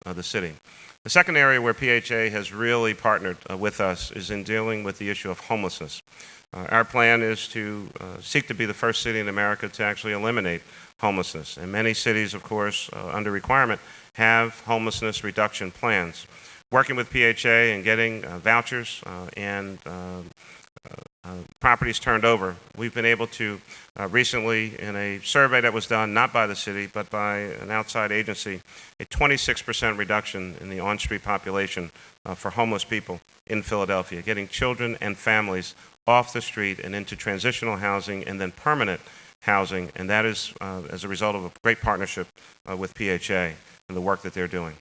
the city. The second area where PHA has really partnered with us is in dealing with the issue of homelessness. Our plan is to seek to be the first city in America to actually eliminate homelessness. And many cities, of course, under requirement, have homelessness reduction plans. Working with PHA and getting vouchers and properties turned over, we've been able to recently, in a survey that was done not by the city but by an outside agency, a 26% reduction in the on-street population for homeless people in Philadelphia, getting children and families off the street and into transitional housing and then permanent housing, and that is as a result of a great partnership with PHA and the work that they're doing.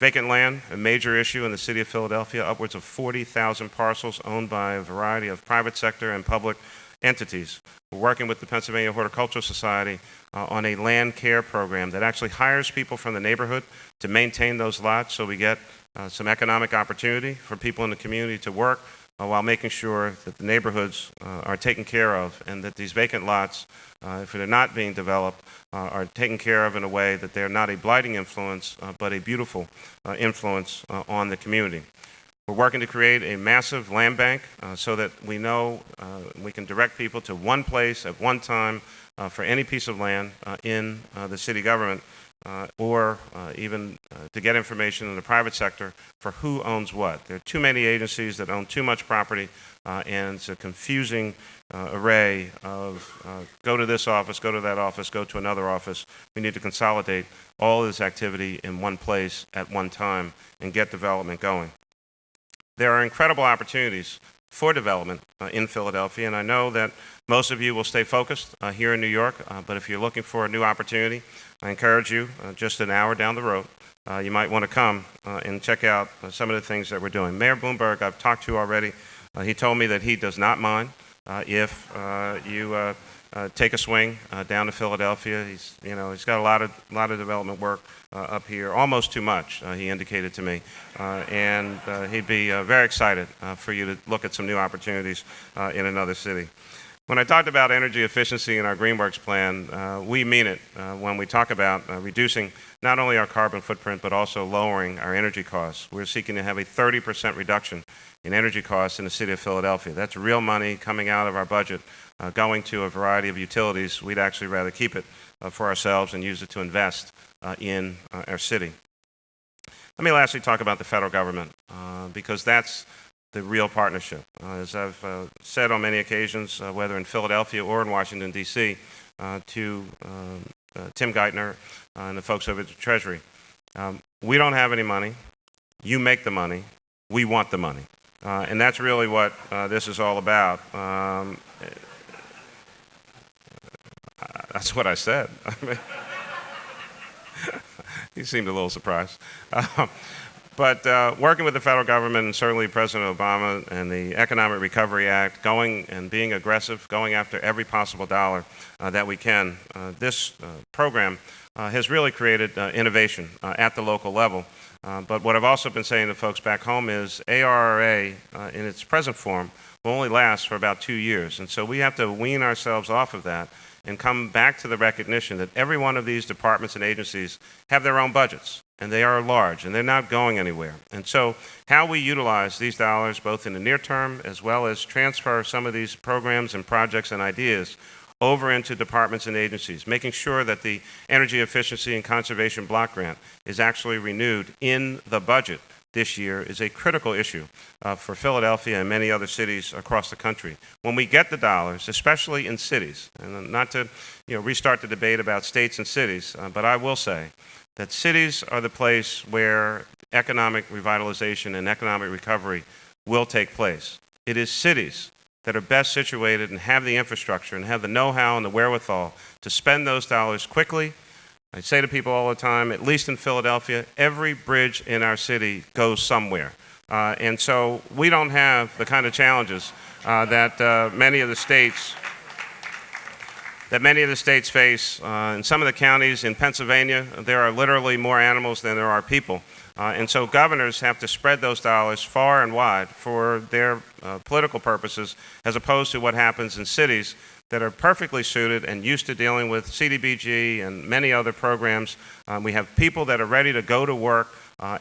Vacant land, a major issue in the city of Philadelphia, upwards of 40,000 parcels owned by a variety of private sector and public entities. We're working with the Pennsylvania Horticultural Society on a land care program that actually hires people from the neighborhood to maintain those lots, so we get some economic opportunity for people in the community to work while making sure that the neighborhoods are taken care of and that these vacant lots, if they're not being developed, are taken care of in a way that they're not a blighting influence, but a beautiful influence on the community. We're working to create a massive land bank so that we know we can direct people to one place at one time for any piece of land in the city government, or even to get information in the private sector for who owns what. There are too many agencies that own too much property, and it's a confusing array of go to this office, go to that office, go to another office. We need to consolidate all of this activity in one place at one time and get development going. There are incredible opportunities for development in Philadelphia, and I know that most of you will stay focused here in New York, but if you're looking for a new opportunity, I encourage you, just an hour down the road, you might want to come and check out some of the things that we're doing. Mayor Bloomberg, I've talked to already. He told me that he does not mind if you take a swing down to Philadelphia. He's got a lot of development work up here, almost too much, he indicated to me, and he'd be very excited for you to look at some new opportunities in another city. When I talked about energy efficiency in our Greenworks plan, we mean it when we talk about reducing not only our carbon footprint but also lowering our energy costs. We're seeking to have a 30% reduction in energy costs in the city of Philadelphia. That's real money coming out of our budget, going to a variety of utilities. We'd actually rather keep it for ourselves and use it to invest in our city. Let me lastly talk about the federal government, because that's the real partnership. As I've said on many occasions, whether in Philadelphia or in Washington, D.C., to Tim Geithner and the folks over at the Treasury, we don't have any money. You make the money. We want the money. And that's really what this is all about. That's what I said. He seemed a little surprised. But working with the federal government and certainly President Obama and the Economic Recovery Act, going and being aggressive, going after every possible dollar that we can, this program has really created innovation at the local level. But what I've also been saying to folks back home is ARRA in its present form will only last for about 2 years. And so we have to wean ourselves off of that and come back to the recognition that every one of these departments and agencies have their own budgets, and they are large, and they're not going anywhere. And so how we utilize these dollars, both in the near term as well as transfer some of these programs and projects and ideas over into departments and agencies, making sure that the Energy Efficiency and Conservation Block Grant is actually renewed in the budget this year, is a critical issue for Philadelphia and many other cities across the country. When we get the dollars, especially in cities, and not to restart the debate about states and cities, but I will say that cities are the place where economic revitalization and economic recovery will take place. It is cities that are best situated and have the infrastructure and have the know-how and the wherewithal to spend those dollars quickly. I say to people all the time, at least in Philadelphia, every bridge in our city goes somewhere. And so we don't have the kind of challenges that many of the states face. In some of the counties in Pennsylvania, there are literally more animals than there are people. And so governors have to spread those dollars far and wide for their political purposes, as opposed to what happens in cities that are perfectly suited and used to dealing with CDBG and many other programs. We have people that are ready to go to work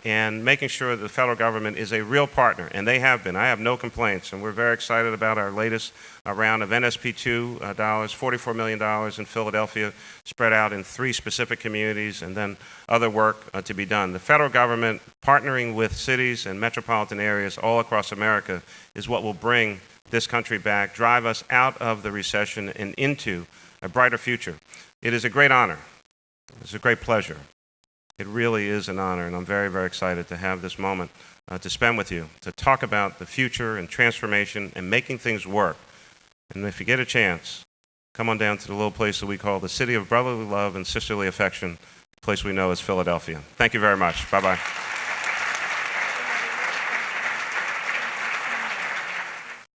and making sure that the federal government is a real partner, and they have been. I have no complaints, and we're very excited about our latest round of NSP2 dollars, $44 million in Philadelphia, spread out in 3 specific communities, and then other work to be done. The federal government partnering with cities and metropolitan areas all across America is what will bring this country back, drive us out of the recession and into a brighter future. It is a great honor. It's a great pleasure. It really is an honor, and I'm very, very excited to have this moment to spend with you, to talk about the future and transformation and making things work. And if you get a chance, come on down to the little place that we call the city of brotherly love and sisterly affection, a place we know as Philadelphia. Thank you very much. Bye-bye.